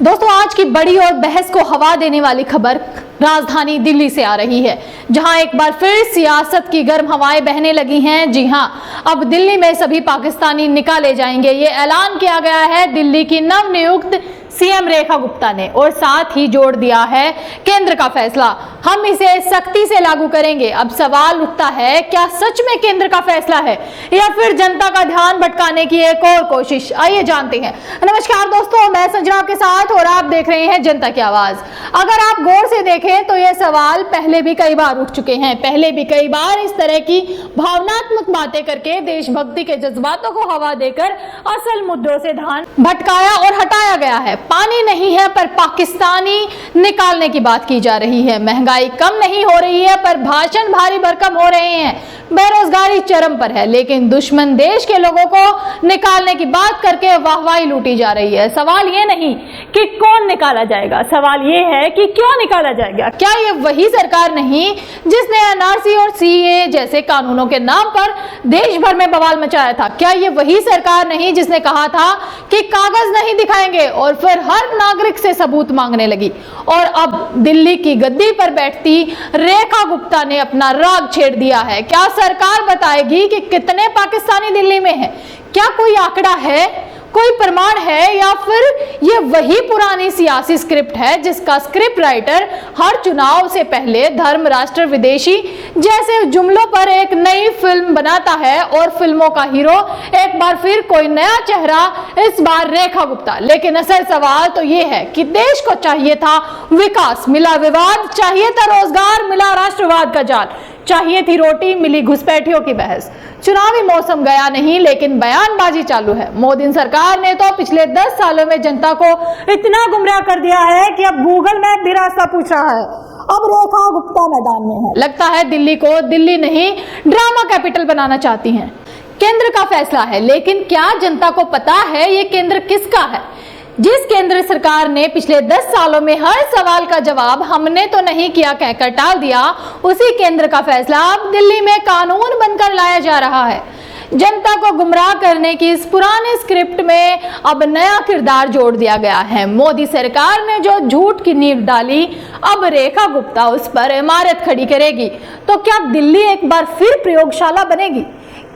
दोस्तों, आज की बड़ी और बहस को हवा देने वाली खबर राजधानी दिल्ली से आ रही है, जहां एक बार फिर सियासत की गर्म हवाएं बहने लगी हैं। जी हां, अब दिल्ली में सभी पाकिस्तानी निकाले जाएंगे, ये ऐलान किया गया है दिल्ली की नवनियुक्त सीएम रेखा गुप्ता ने, और साथ ही जोड़ दिया है केंद्र का फैसला हम इसे सख्ती से लागू करेंगे। अब सवाल उठता है, क्या सच में केंद्र का फैसला है या फिर जनता का ध्यान भटकाने की एक और कोशिश? आइए जानते हैं। नमस्कार दोस्तों, मैं संजना आपके साथ और आप देख रहे हैं जनता की आवाज। अगर आप गौर से देखें तो ये सवाल पहले भी कई बार उठ चुके हैं। पहले भी कई बार इस तरह की भावनात्मक बातें करके देशभक्ति के जज्बातों को हवा देकर असल मुद्दों से ध्यान भटकाया और हटाया गया है। पानी नहीं है पर पाकिस्तानी निकालने की बात की जा रही है। महंगाई कम नहीं हो रही है पर भाषण भारी भरकम हो रहे हैं। बेरोजगारी चरम पर है लेकिन दुश्मन देश के लोगों को निकालने की बात करके वाहवाही लूटी जा रही है। सवाल ये नहीं कि कौन निकाला जाएगा, सवाल ये है कि क्यों निकाला जाएगा। क्या ये वही सरकार नहीं जिसने एनआरसी और सीए जैसे कानूनों के नाम पर देश भर में बवाल मचाया था? क्या ये वही सरकार नहीं जिसने कहा था कि कागज नहीं दिखाएंगे और फिर हर नागरिक से सबूत मांगने लगी? और अब दिल्ली की गद्दी पर बैठती रेखा गुप्ता ने अपना राग छेड़ दिया है। क्या सरकार बताएगी कि कितने पाकिस्तानी दिल्ली में हैं? क्या कोई आंकड़ा है, कोई प्रमाण है, या फिर ये वही पुरानी सियासी स्क्रिप्ट है जिसका स्क्रिप्ट राइटर हर चुनाव से पहले धर्म, राष्ट्र, विदेशी जैसे जुमलों पर एक नई फिल्म बनाता है और फिल्मों का हीरो एक बार फिर कोई नया चेहरा, इस बार रेखा गुप्ता। लेकिन असल सवाल तो ये है कि देश को चाहिए था विकास, मिला विवाद, चाहिए था रोजगार, मिला राष्ट्रवाद का जाल, चाहिए थी रोटी, मिली घुसपैठियों की बहस। चुनावी मौसम गया नहीं लेकिन बयानबाजी चालू है। मोदी सरकार ने तो पिछले 10 सालों में जनता को इतना गुमराह कर दिया है कि अब गूगल मैप भी रास्ता पूछ रहा है। अब रेखा गुप्ता मैदान में है। लगता है दिल्ली को दिल्ली नहीं ड्रामा कैपिटल बनाना चाहती हैं। केंद्र का फैसला है, लेकिन क्या जनता को पता है ये केंद्र किसका है? जिस केंद्र सरकार ने पिछले 10 सालों में हर सवाल का जवाब हमने तो नहीं किया कहकर टाल दिया, उसी केंद्र का फैसला अब दिल्ली में कानून बनकर लाया जा रहा है। जनता को गुमराह करने की इस पुराने स्क्रिप्ट में अब नया किरदार जोड़ दिया गया है। मोदी सरकार ने जो झूठ की नींव डाली, अब रेखा गुप्ता उस पर इमारत खड़ी करेगी। तो क्या दिल्ली एक बार फिर प्रयोगशाला बनेगी?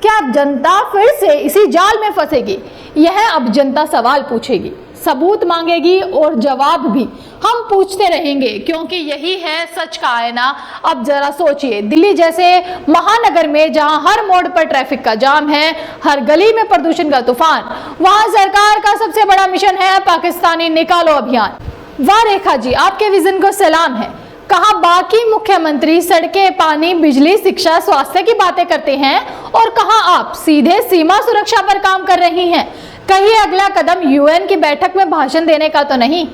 क्या जनता फिर से इसी जाल में फंसेगी? यह अब जनता सवाल पूछेगी, सबूत मांगेगी और जवाब भी हम पूछते रहेंगे, क्योंकि यही है सच का आईना। अब जरा सोचिए, दिल्ली जैसे महानगर में जहां हर मोड़ पर ट्रैफिक का जाम है, हर गली में प्रदूषण का तूफान, वहां सरकार का सबसे बड़ा मिशन है पाकिस्तानी निकालो अभियान। वाह रेखा जी, आपके विजन को सलाम है। कहा बाकी मुख्यमंत्री सड़कें, पानी, बिजली, शिक्षा, स्वास्थ्य की बातें करते हैं और कहा आप सीधे सीमा सुरक्षा पर काम कर रही हैं। कहीं अगला कदम यूएन की बैठक में भाषण देने का तो नहीं?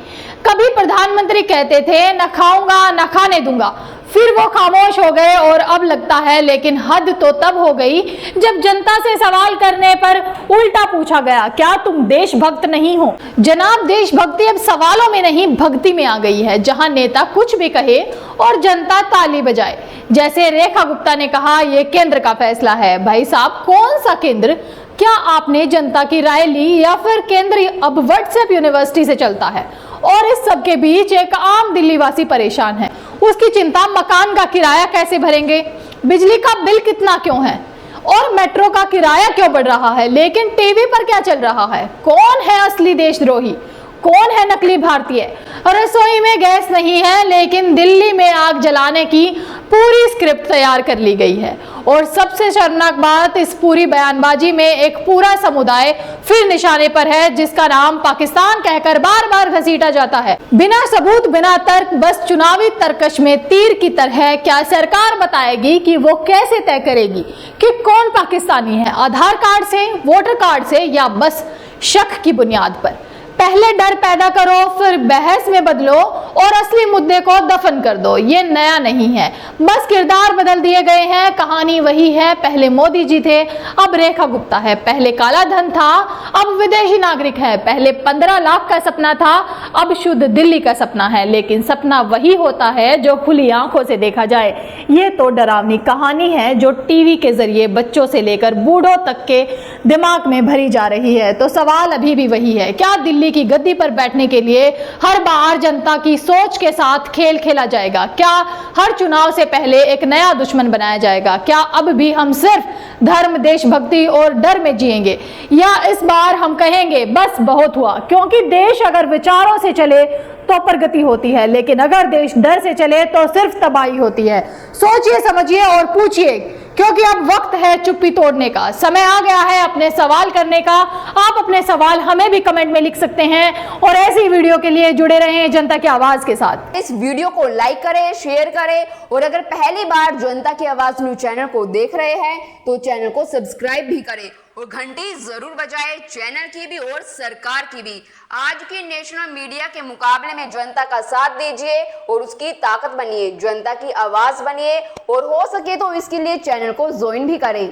कभी प्रधानमंत्री कहते थे न खाऊंगा न खाने दूंगा, फिर वो खामोश हो गए और अब लगता है, लेकिन हद तो तब हो गई जब जनता से सवाल करने पर उल्टा पूछा गया, क्या तुम देशभक्त नहीं हो? जनाब, देशभक्ति अब सवालों में नहीं भक्ति में आ गई है, जहां नेता कुछ भी कहे और जनता ताली बजाए। जैसे रेखा गुप्ता ने कहा ये केंद्र का फैसला है। भाई साहब, कौन सा केंद्र? क्या आपने जनता की राय ली या फिर केंद्र अब व्हाट्सएप यूनिवर्सिटी से चलता है? और इस सब के बीच एक आम दिल्ली वासी परेशान है। उसकी चिंता मकान का किराया कैसे भरेंगे, बिजली का बिल कितना क्यों है और मेट्रो का किराया क्यों बढ़ रहा है। लेकिन टीवी पर क्या चल रहा है? कौन है असली देशद्रोही, कौन है नकली भारतीय? रसोई में गैस नहीं है लेकिन दिल्ली में आग जलाने की पूरी स्क्रिप्ट तैयार कर ली गई है। और सबसे शर्मनाक बात, इस पूरी बयानबाजी में एक पूरा समुदाय फिर निशाने पर है जिसका नाम पाकिस्तान कहकर बार बार घसीटा जाता है, बिना सबूत, बिना तर्क, बस चुनावी तर्कश में तीर की तरह। क्या सरकार बताएगी कि वो कैसे तय करेगी कि कौन पाकिस्तानी है? आधार कार्ड से, वोटर कार्ड से, या बस शक की बुनियाद पर? पहले डर पैदा करो फिर बहस में बदलो और असली मुद्दे को दफन कर दो। ये नया नहीं है, बस किरदार बदल दिए गए हैं। कहानी वही है, पहले मोदी जी थे, अब रेखा गुप्ता है। पहले काला धन था, अब विदेशी नागरिक है। पहले 15 लाख का सपना था, अब शुद्ध दिल्ली का सपना है। लेकिन सपना वही होता है जो खुली आंखों से देखा जाए। ये तो डरावनी कहानी है जो टीवी के जरिए बच्चों से लेकर बूढ़ों तक के दिमाग में भरी जा रही है। तो सवाल अभी भी वही है, क्या दिल्ली की गद्दी पर बैठने के लिए हर बार जनता की सोच के साथ खेल खेला जाएगा? क्या हर चुनाव से पहले एक नया दुश्मन बनाया जाएगा? क्या अब भी हम सिर्फ धर्म, देशभक्ति और डर में जिएंगे, या इस बार हम कहेंगे बस बहुत हुआ? क्योंकि देश अगर विचारों से चले तो प्रगति होती है, लेकिन अगर देश डर से चले तो सिर्फ तबाही होती है। सोचिए, समझिए और पूछिए, क्योंकि अब वक्त है चुप्पी तोड़ने का, समय आ गया है अपने सवाल करने का। आप अपने सवाल हमें भी कमेंट में लिख सकते हैं और ऐसी वीडियो के लिए जुड़े रहें जनता की आवाज के साथ। इस वीडियो को लाइक करें, शेयर करें और अगर पहली बार जनता की आवाज न्यूज चैनल को देख रहे हैं तो चैनल को सब्सक्राइब भी करें और घंटी जरूर बजाएं, चैनल की भी और सरकार की भी। आज की नेशनल मीडिया के मुकाबले में जनता का साथ दीजिए और उसकी ताकत बनिए, जनता की आवाज बनिए और हो सके तो इसके लिए चैनल को ज्वाइन भी करें।